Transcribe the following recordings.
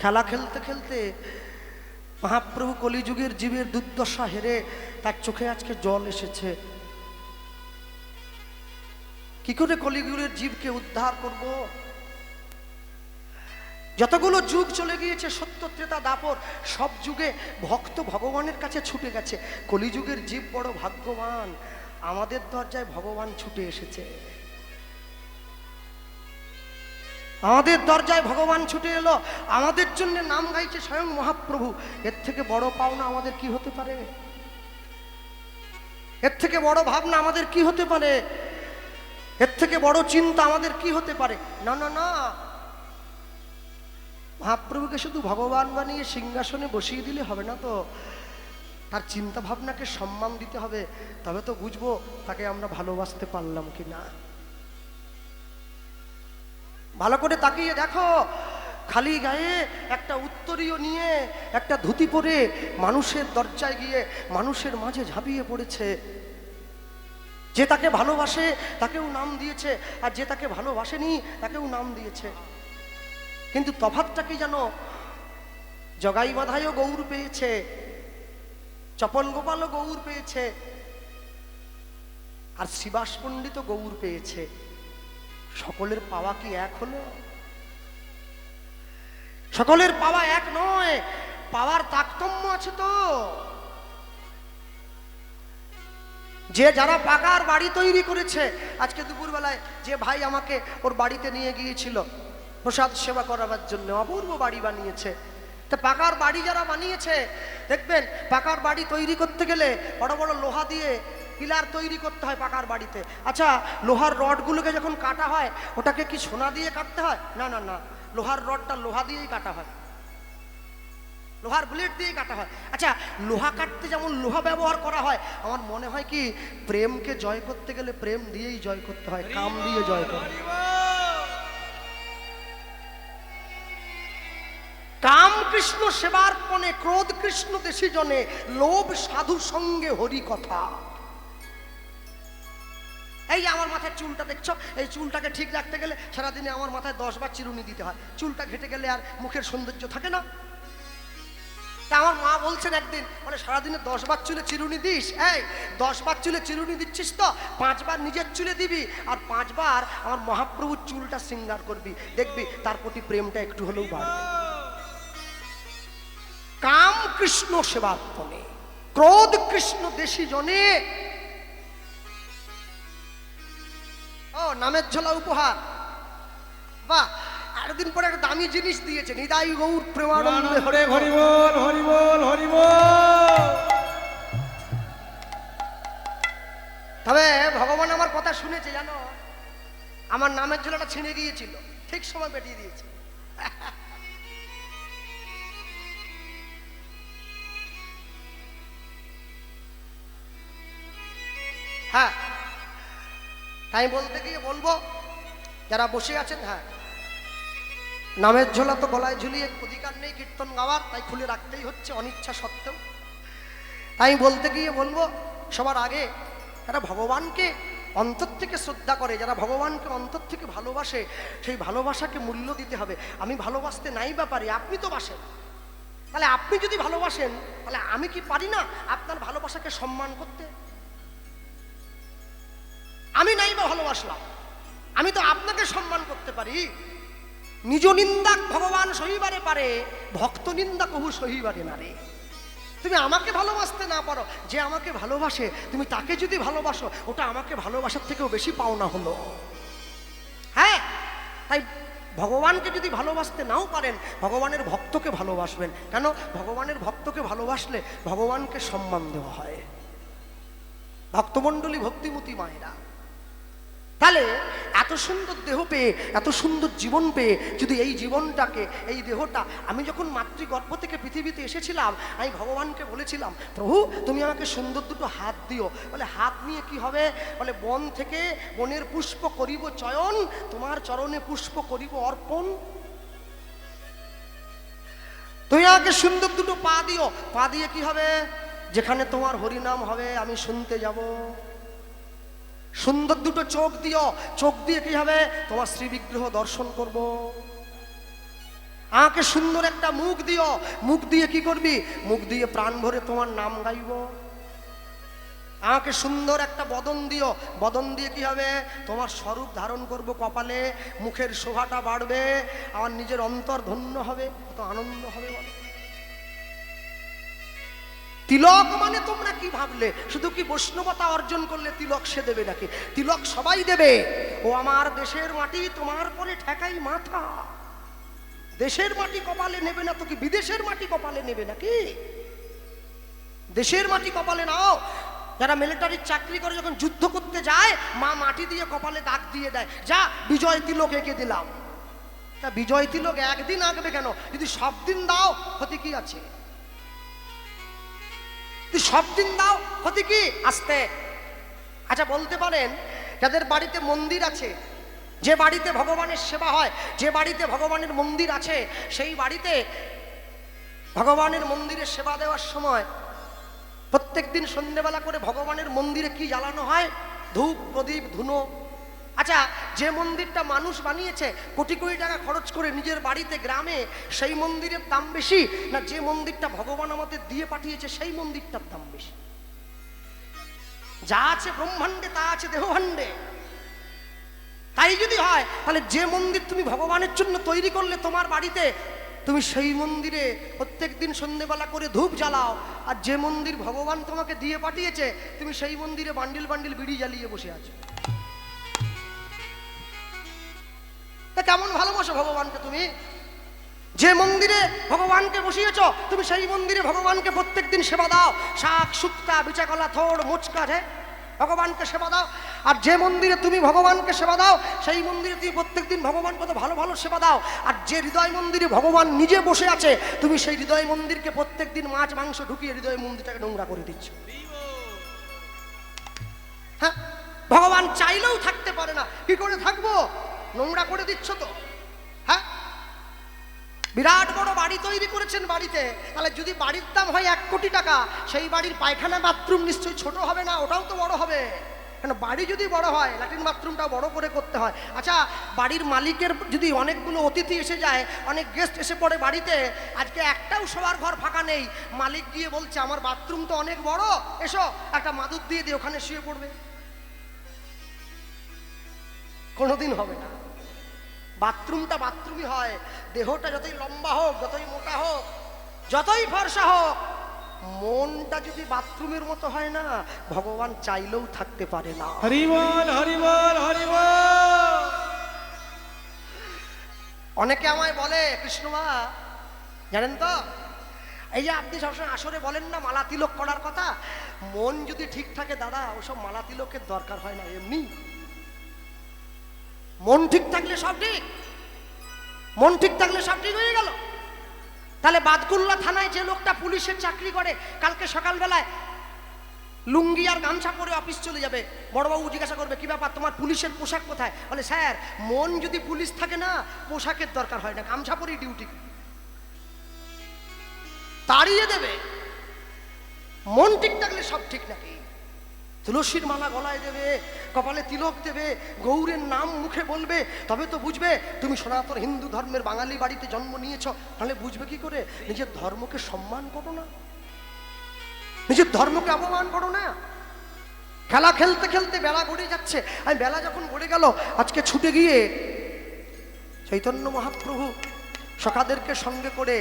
খেলা খেলতে খেলতে মহাপ্রভু কলিযুগের জীবের দুর্দশা হেরে তার চোখে আজকে জল এসেছে। কি করে কলিযুগের জীবকে উদ্ধার করব? যতগুলো যুগ চলে গিয়েছে, সত্য ত্রেতা দাপর, সব যুগে ভক্ত ভগবানের কাছে ছুটে গেছে। কলিযুগের জীব বড় ভাগ্যবান, আমাদের দরজায় ভগবান ছুটে এসেছে। আমাদের দরজায় ভগবান ছুটে এলো, আমাদের জন্য নাম গাইছে স্বয়ং মহাপ্রভু। এর থেকে বড় পাওনা আমাদের কি হতে পারে? এর থেকে বড় ভাবনা আমাদের কি হতে পারে? এর থেকে বড় চিন্তা আমাদের কি হতে পারে? না না না, মহাপ্রভুকে শুধু ভগবান বানিয়ে সিংহাসনে বসিয়ে দিলে হবে না তো, তার চিন্তা ভাবনাকে সম্মান দিতে হবে। তবে তো বুঝবো তাকে আমরা ভালোবাসতে পারলাম কি না। ভালো করে তাকিয়ে দেখো, খালি গায়ে একটা উত্তরীয় নিয়ে, একটা ধুতি পরে মানুষের দরজায় গিয়ে মানুষের মাঝে ঝাঁপিয়ে পড়েছে। যে তাকে ভালোবাসে তাকেও নাম দিয়েছে, আর যে তাকে ভালোবাসেনি তাকেও নাম দিয়েছে। কিন্তু তফাৎটা কি জানো? জগাই বাধাইও গৌর পেয়েছে, চপন গোপালও গৌর পেয়েছে, আর শ্রীবাস পণ্ডিতও গৌর পেয়েছে। সকলের পাওয়া কি এক হলো? সকলের পাওয়া এক নয়, পাওয়ার তারতম্য আছে তো। যে যারা পাকার বাড়ি তৈরি করেছে, আজকে দুপুরবেলায় যে ভাই আমাকে ওর বাড়িতে নিয়ে গিয়েছিল প্রসাদ সেবা করাবার জন্য, অপূর্ব বাড়ি বানিয়েছে। তা পাকার বাড়ি যারা বানিয়েছে, দেখবেন পাকার বাড়ি তৈরি করতে গেলে বড় বড় লোহা দিয়ে পিলার তৈরি করতে হয় পাকার বাড়িতে। আচ্ছা, লোহার রডগুলোকে যখন কাটা হয়, ওটাকে কি সোনা দিয়ে কাটতে হয়? না না না, লোহার রডটা লোহা দিয়েই কাটা হয়, লোহার বুলেট দিয়ে কাটা হয়। আচ্ছা, লোহা কাটতে যেমন লোহা ব্যবহার করা হয়, আমার মনে হয় কি প্রেমকে জয় করতে গেলে প্রেম দিয়েই জয় করতে হয়, কাম দিয়ে জয় করতে হয়। কাম কৃষ্ণ সেবার্পণে, ক্রোধ কৃষ্ণ দেশি জনে, লোভ সাধু সঙ্গে হরি কথা। এই আমার মাথায় চুলটা দেখছো, এই চুলটাকে ঠিক রাখতে গেলে সারাদিনে আমার মাথায় 10 বার চিরুনি দিতে হয়। চুলটা ঘেটে গেলে আর মুখের সৌন্দর্য থাকে না। তা আমার মা বলছেন একদিন, মানে সারাদিনে 10 বার চুলে চিরুনি দিস? এই 10 বার চুলে চিরুনি দিচ্ছিস তো 5 বার নিজের চুলে দিবি, আর 5 বার আমার মহাপ্রভুর চুলটা শৃঙ্গার করবি, দেখবি তার প্রতি প্রেমটা একটু হলেও বাড়বে। কাম কৃষ্ণ সেবার্পণে, ক্রোধ কৃষ্ণ দেশি জনে। ও নামের ঝোলা উপহার, বাহ! এতদিন পরে একটা দামি জিনিস দিয়েছে, নিতাই গৌর প্রেমানন্দে হরে হরি বল, হরি বল, হরি বল। তবে ভগবান আমার কথা শুনেছে জানো, আমার নামের ঝোলাটা ছিঁড়ে গিয়েছিল, ঠিক সময় পেটিয়ে দিয়েছে। হ্যাঁ, তাই বলতে গিয়ে বলবো যারা বসে আছেন, হ্যাঁ, নামের ঝোলা তো গলায় ঝুলিয়ে অধিকার নেই কীর্তন গাওয়ার, তাই খুলে রাখতেই হচ্ছে অনিচ্ছা সত্ত্বেও। তাই বলতে গিয়ে বলবো, সবার আগে যারা ভগবানকে অন্তর থেকে শ্রদ্ধা করে, যারা ভগবানকে অন্তর থেকে ভালোবাসে, সেই ভালোবাসাকে মূল্য দিতে হবে। আমি ভালোবাসতে নাই বা পারি, আপনি তো বাসেন, তাহলে আপনি যদি ভালোবাসেন, তাহলে আমি কি পারি না আপনার ভালোবাসাকে সম্মান করতে? আমি নাই বা ভালোবাসলাম, আমি তো আপনাকে সম্মান করতে পারি। নিজ নিন্দা ভগবান সহিবারে পারে, ভক্ত নিন্দা কহু সহিবারে না রে। তুমি আমাকে ভালোবাসতে না পারো, যে আমাকে ভালোবাসে তুমি তাকে যদি ভালোবাসো, ওটা আমাকে ভালোবাসার থেকেও বেশি পাওনা হলো। হ্যাঁ, তাই ভগবানকে যদি ভালোবাসতে নাও পারেন, ভগবানের ভক্তকে ভালোবাসবেন। কেন? ভগবানের ভক্তকে ভালোবাসলে ভগবানকে সম্মান দেওয়া হয়। ভক্তমণ্ডলী, ভক্তিমতী মায়েরা, তাহলে এত সুন্দর দেহ পেয়ে, এত সুন্দর জীবন পেয়ে, যদি এই জীবনটাকে, এই দেহটা, আমি যখন মাতৃগর্ভ থেকে পৃথিবীতে এসেছিলাম, আমি ভগবানকে বলেছিলাম, প্রভু তুমি আমাকে সুন্দর দুটো হাত দিও। বলে হাত নিয়ে কি হবে? বলে বন থেকে বনের পুষ্প করিব চয়ন, তোমার চরণে পুষ্প করিব অর্পণ। তুমি আমাকে সুন্দর দুটো পা দিও, পা দিয়ে কি হবে? যেখানে তোমার হরিনাম হবে আমি শুনতে যাব। সুন্দর দুটো চোখ দিও, চোখ দিয়ে কি হবে? তোমার শ্রী বিগ্রহ দর্শন করব। আমাকে সুন্দর একটা মুখ দিও, মুখ দিয়ে কি করবি? মুখ দিয়ে প্রাণ ভরে তোমার নাম গাইব। আমাকে সুন্দর একটা বদন দিও, বদন দিয়ে কি হবে? তোমার স্বরূপ ধারণ করব কপালে, মুখের শোভাটা বাড়বে, আমার নিজের অন্তর ধন্য হবে, কত আনন্দ হবে বলো। তিলক মানে তোমরা কি ভাবলে? শুধু কি বৈষ্ণবতা অর্জন করলে তিলক সে দেবে নাকি? তিলক সবাই দেবে। ও আমার দেশের মাটি, তোমার পরে ঠেকাই মাথা। দেশের মাটি কপালে নেবে না তো কি বিদেশের মাটি কপালে নেবে নাকি? দেশের মাটি কপালে নাও। যারা মিলিটারির চাকরি করে যখন যুদ্ধ করতে যায়, মা মাটি দিয়ে কপালে দাগ দিয়ে দেয়, যা বিজয় তিলক এঁকে দিলাম। তা বিজয় তিলক একদিন আঁকবে কেন? যদি সব দিন দাও ক্ষতি কি আছে? যদি সব দিন দাও ক্ষতি কি? আসতে আচ্ছা বলতে পারেন, যাদের বাড়িতে মন্দির আছে, যে বাড়িতে ভগবানের সেবা হয়, যে বাড়িতে ভগবানের মন্দির আছে, সেই বাড়িতে ভগবানের মন্দিরে সেবা দেওয়ার সময় প্রত্যেক দিন সন্ধ্যেবেলা করে ভগবানের মন্দিরে কি জ্বালানো হয়? ধূপ, প্রদীপ, ধুনো। আচ্ছা, যে মন্দিরটা মানুষ বানিয়েছে কোটি কোটি টাকা খরচ করে নিজের বাড়িতে গ্রামে, সেই মন্দিরের দাম বেশি না যে মন্দিরটা ভগবান আমাদের দিয়ে পাঠিয়েছে সেই মন্দিরটার দাম বেশি? যা আছে ব্রহ্মাণ্ডে তা আছে দেহভাণ্ডে। তাই যদি হয় তাহলে যে মন্দির তুমি ভগবানের জন্য তৈরি করলে তোমার বাড়িতে, তুমি সেই মন্দিরে প্রত্যেক দিন সন্ধ্যেবেলা করে ধূপ জ্বালাও। আর যে মন্দির ভগবান তোমাকে দিয়ে পাঠিয়েছে, তুমি সেই মন্দিরে বান্ডিল বান্ডিল বিড়ি জ্বালিয়ে বসে আছো। তা কেমন ভালোবাসো ভগবানকে তুমি? যে মন্দিরে ভগবানকে বসিয়েছ, তুমি সেই মন্দিরে ভগবানকে প্রত্যেক দিন সেবা দাও। শাক, শুক্তা, বিচাকলা, থোড়, মুচকা, ভগবানকে সেবা দাও। আর যে মন্দিরে তুমি ভগবানকে সেবা দাও, সেই মন্দিরে তুমি প্রত্যেক দিন ভগবান কত ভালো ভালো সেবা দাও। আর যে হৃদয় মন্দিরে ভগবান নিজে বসে আছে, তুমি সেই হৃদয় মন্দিরকে প্রত্যেক দিন মাছ মাংস ঢুকিয়ে হৃদয় মন্দিরটাকে নোংরা করে দিচ্ছ। হ্যাঁ, ভগবান চাইলেও থাকতে পারে না, কি করে থাকবো? নোংরা করে দিচ্ছ তো। হ্যাঁ, বিরাট বড় বাড়ি তৈরি করেছেন বাড়িতে, তাহলে যদি বাড়ির দাম হয় 1 কোটি টাকা, সেই বাড়ির পায়খানা বাথরুম নিশ্চয়ই ছোট হবে না, ওটাও তো বড় হবে। কেন, বাড়ি যদি বড় হয় ল্যাট্রিন বাথরুমটাও বড় করে করতে হয়। আচ্ছা, বাড়ির মালিকের যদি অনেকগুলো অতিথি এসে যায়, অনেক গেস্ট এসে পড়ে বাড়িতে, আজকে একটাও শোয়ার ঘর ফাঁকা নেই, মালিক গিয়ে বলছে আমার বাথরুম তো অনেক বড়, এসো একটা মাদুর দিয়ে দিয়ে ওখানে শুয়ে পড়বে? কোনোদিন হবে না। বাথরুমটা বাথরুমই হয়। দেহটা যতই লম্বা হোক, যতই মোটা হোক, যতই ফর্সা হোক, মনটা যদি বাথরুমের মতো হয় না, ভগবান চাইলেও থাকতে পারে না। হরি বল, হরি বল, হরি বল। অনেকে আমায় বলে, কৃষ্ণমা জানেন তো, এই যে আপনি সবসময় আসরে বলেন না মালা তিলক করার কথা, মন যদি ঠিক থাকে দাদা, ওসব মালা তিলকের দরকার হয় না। এমনি মন ঠিক থাকলে সব ঠিক, মন ঠিক থাকলে সব ঠিক হয়ে গেল। তাহলে বাদকুল্লা থানায় যে লোকটা পুলিশের চাকরি করে, কালকে সকালবেলায় লুঙ্গি আর গামছা পরে অফিস চলে যাবে, বড়বাবু জিজ্ঞাসা করবে কি ব্যাপার, তোমার পুলিশের পোশাক কোথায়? বলে স্যার, মন যদি পুলিশ থাকে না, পোশাকের দরকার হয় না, গামছা পরেই ডিউটি তাড়িয়ে দেবে। মন ঠিক থাকলে সব ঠিক নাকি? তুলসীর মালা গলায় দেবে, কপালে তিলক দেবে, গৌরের নাম মুখে বলবে, তবে তো বুঝবে তুমি সনাতন হিন্দু ধর্মের বাঙালি বাড়িতে জন্ম নিয়েছ। তাহলে বুঝবে কি করে? নিজের ধর্মকে সম্মান করো না, নিজের ধর্মকে অপমান করো না। খেলা খেলতে খেলতে বেলা গড়ে যাচ্ছে। আমি বেলা যখন গড়ে গেল, আজকে ছুটে গিয়ে চৈতন্য মহাপ্রভু সখাদেরকে সঙ্গে করে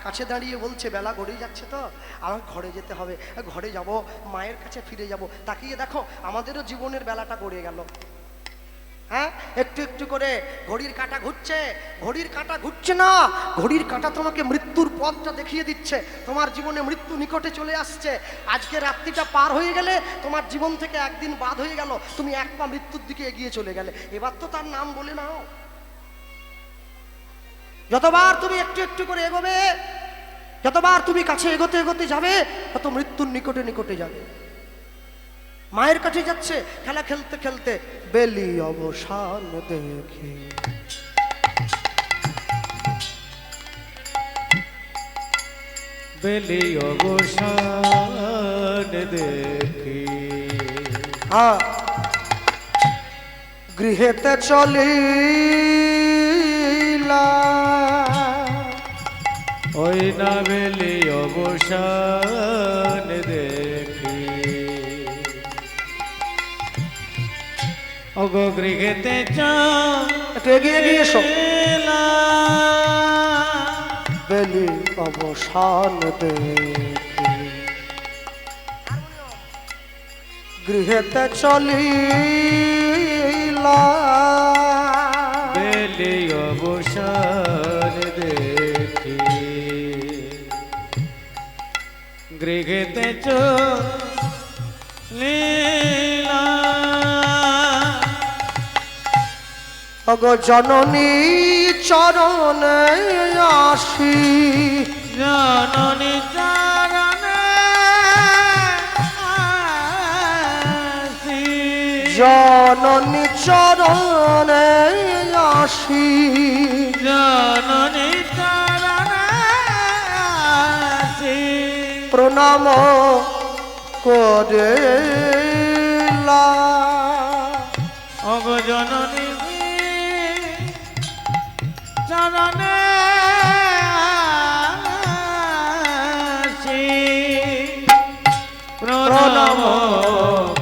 কাছে দাঁড়িয়ে বলছে বেলা গড়িয়ে যাচ্ছে তো আমার ঘরে যেতে হবে, ঘরে যাব, মায়ের কাছে ফিরে যাব। তাকিয়ে দেখো আমাদেরও জীবনের বেলাটা গড়িয়ে গেল। হ্যাঁ, একটু একটু করে ঘড়ির কাঁটা ঘুরছে। ঘড়ির কাঁটা ঘুরছে না, ঘড়ির কাঁটা তোমাকে মৃত্যুর পথটা দেখিয়ে দিচ্ছে। তোমার জীবনে মৃত্যু নিকটে চলে আসছে। আজকে রাত্রিটা পার হয়ে গেলে তোমার জীবন থেকে একদিন বাদ হয়ে গেল, তুমি এক পা মৃত্যুর দিকে এগিয়ে চলে গেলে। এবার তো তার নাম বলে নাও। যতবার তুমি একটু একটু করে এগোবে, যতবার তুমি কাছে এগোতে এগোতে যাবে, তত মৃত্যুর নিকটে নিকটে যাবে। মায়ের কাছে যাচ্ছে, খেলা খেলতে খেলতে বেলি অবসান দেখে, বেলি অবসান দেখে গৃহেতে চলিল লীলা ওই না বেলি অবসান দেখি ওগো গৃহেতে একটু এগিয়ে গিয়ে এসো চলা বেলি অবসান দেখি গৃহেতে চলিলা বেলি অবসান দেখি গৃহেতে চলিলা অগো জননী চরণে আসি জননী চরণে আসি জননী চরণে আসি জননী চরণে আসি প্রণাম করে অগ জননী চরণে আসি প্রণাম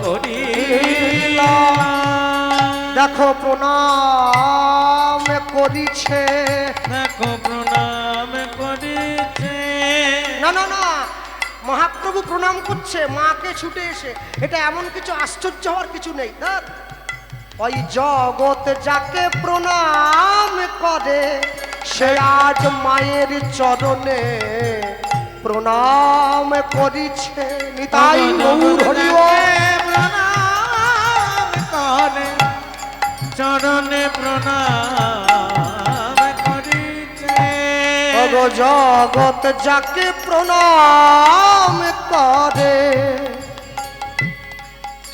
করিলা দেখো প্রণাম করিছে দেখো প্রণাম করিছে না না না মহাপ্রভু প্রণাম করছে মাকে ছুটে এসে এটা এমন কিছু আশ্চর্য হওয়ার কিছু নেই দেখ ওই জগৎ যাকে প্রণাম করে সে আজ মায়ের চরণে প্রণাম করিছে নিতাই গৌর হরি বল। প্রণাম করে চরণে প্রণাম করিছে ওগো জগৎ যাকে প্রণাম করে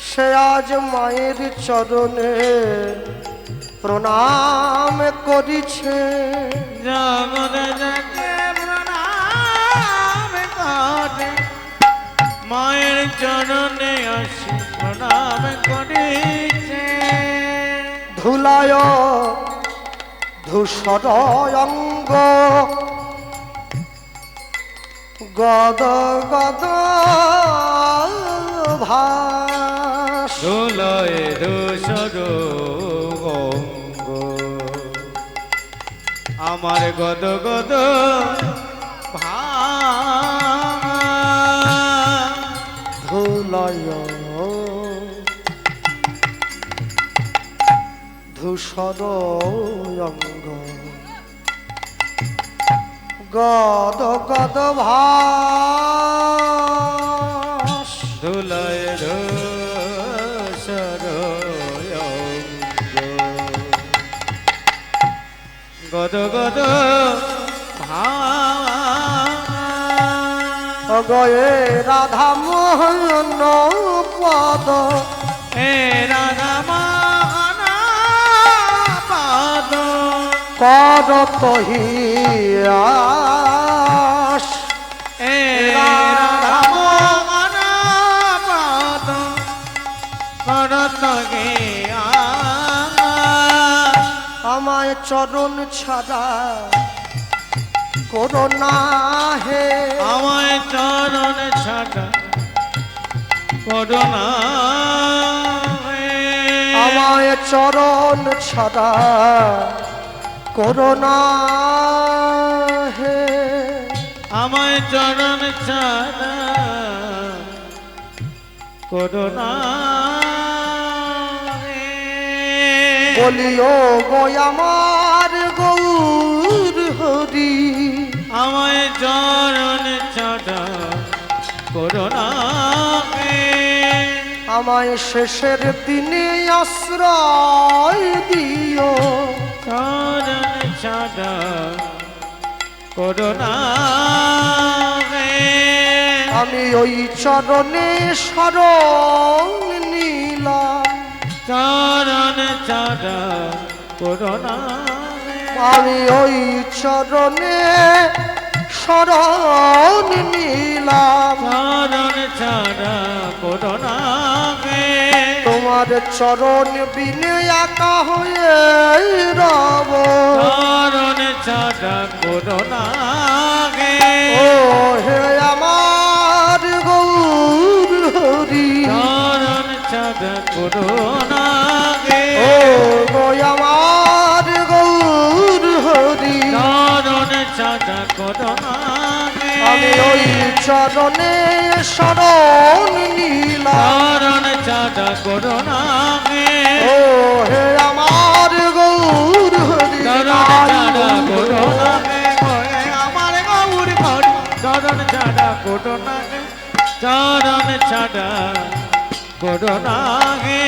সে আজ মায়ের চরণে প্রণাম করিছে জগৎ যাকে প্রণাম করে মায়ের চরণে আসি প্রণাম করিছে ধুলায় ধূসর অঙ্গ গদ গদ ভাস ধুলয়ে ধূসর অঙ্গ আমার গদ গদ ধুলায় ধূসর অঙ্গ গদ গদ ভাস ধুলয়ে ধূসর অঙ্গ গদ গদ গয়ে রাধা মোহন পদ হে রাধা মোহন পাদ কর তহিয়াস হে রাধা মোহন পাদ করত গিয়া আমায় চরণ ছাড়া করোনা হে আমায় চরণ ছাড়া করোনা আমায় চরণ ছাড়া করোনা হে আমায় চরণ ছাড়া করোনা বলিও গো আমার গৌর হরি আমায় চরণ ছাড়া করোনা আমায় শেষের দিনে আশ্রয় দিও চরণ ছাড়া করোনা আমি ওই চরণে শরণ নিলাম চরণ ছাড়া করোনা আমি ওই চরণে শরণ নিলাম চরণ ছাড়া করোনা তোমার চরণ বিনে একা হয়ে রব চরণ ছাড়া করো না গে ও হে আমার গৌর হরি চরণ ছাড়া করো না গে ও গো আমার গৌর হরি চরণ ছাড়া করো না গে আমি ওই চরণে শরণ নিলাম চরণ ছাড়া করো না গে ও হে আমার গৌর হরি চরণ ছাড়া করো না গে ওরে আমার গৌর হরি চরণ ছাড়া করো না গে চরণ ছাড়া করো না গে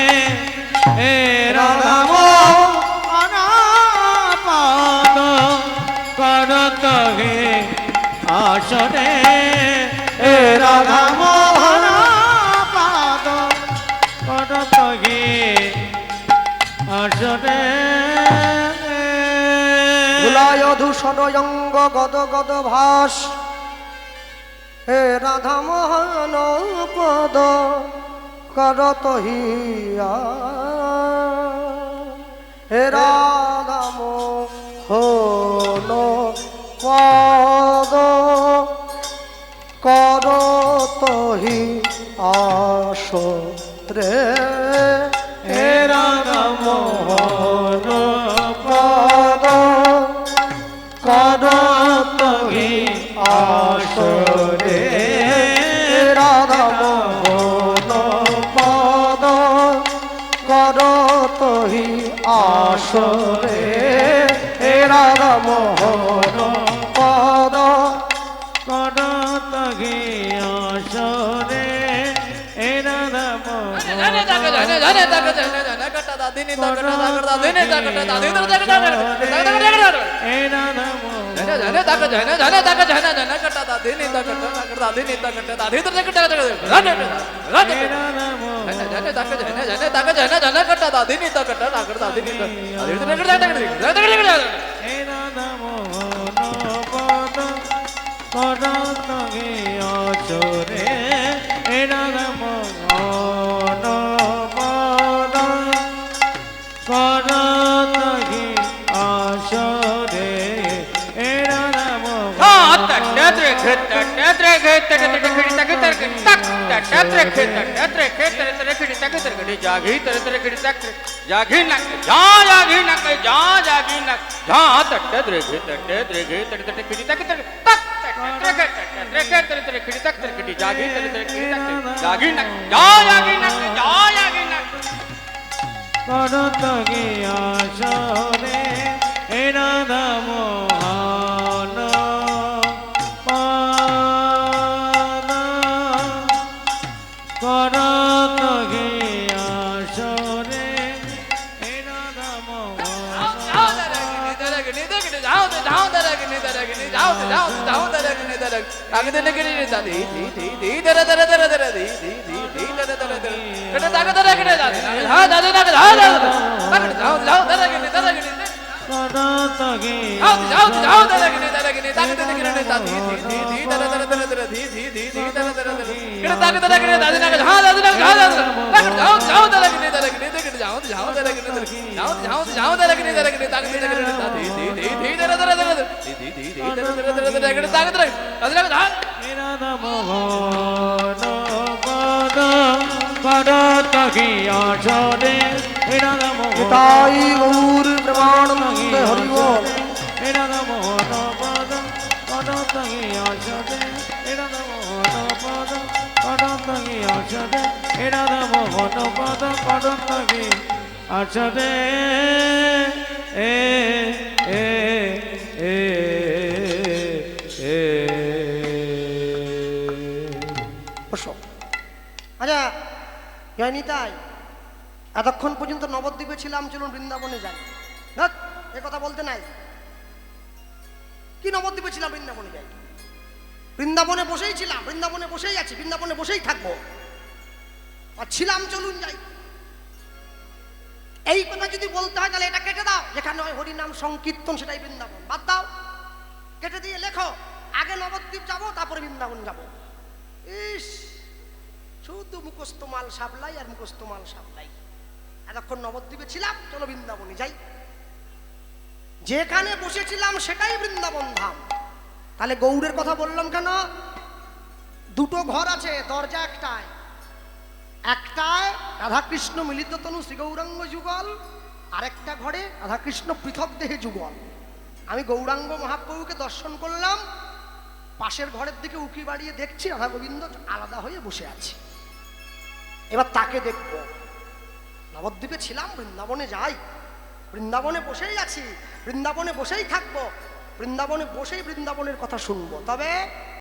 হে রাম অনাপাত করত হে আসনে হে রাধা মোহন পাদ করত হে আসনে ধুলায় ধূষণ অঙ্গ গদ গদ ভাস হে রাধা মোহন পদ করত হিয়া হে রাধা মোহন পদ করত হি আস রে হে রাধা মোহন পদ করত হে আসরে রাধা মোহন পদ করত হি আসরে হে রাধা মোহন পদ করত হে আসরে হে রাধা মোহন করত গে আসরে হে রাধা মোহন পাদ করত গে আসরে হে রাধা করত গে রাধা মোহন পদ করত গে আসরে হে রাধা মোহন তাই গৌর প্রেমানন্দ হরি বল হে রাধা মোহন পদ করত গে আসরে হে রাধা মোহন পদ করত গে আসরে হে রাধা মোহন পদ করত গে আসরে এ এ এ এ বসো। আচ্ছা জানি তাই এতক্ষণ পর্যন্ত নবদ্বীপে ছিলাম, চলুন বৃন্দাবনে যাই। এ কথা বলতে নাই, কি নবদ্বীপে ছিলাম বৃন্দাবনে যাই? বৃন্দাবনে বসেই ছিলাম, বৃন্দাবনে বসেই আছি, বৃন্দাবনে বসেই থাকবো। আর ছিলাম, চলুন যাই। এই কথা যদি বলতে হয় তাহলে এটা কেটে দাও, যেখানে হয় হরিনাম সংকীর্তন সেটাই বৃন্দাবন, বাদ দাও, কেটে দিয়ে লেখো আগে নবদ্বীপ যাবো তারপরে বৃন্দাবন যাবো। ইস, শুধু মুখস্থ মাল সাবলাই আর মুখস্থ মাল সাবলাই। এতক্ষণ নবদ্বীপে ছিলাম, চলো বৃন্দাবনে যাই। যেখানে বসেছিলাম সেটাই বৃন্দাবন ধাম। তাহলে গৌড়ের কথা বললাম কেন? দুটো ঘর আছে, দরজা একটায়। একটায় রাধাকৃষ্ণ মিলিত তনু শ্রী গৌরাঙ্গ যুগল, আরেকটা ঘরে রাধাকৃষ্ণ পৃথক দেহে যুগল। আমি গৌরাঙ্গ মহাপ্রভুকে দর্শন করলাম, পাশের ঘরের দিকে উকি বাড়িয়ে দেখছি রাধা গোবিন্দ আলাদা হয়ে বসে আছে। এবার তাকে দেখব। নবদ্বীপে ছিলাম, বৃন্দাবনে যাই, বৃন্দাবনে বসেই আছি, বৃন্দাবনে বসেই থাকবো, বৃন্দাবনে বসেই বৃন্দাবনের কথা শুনবো। তবে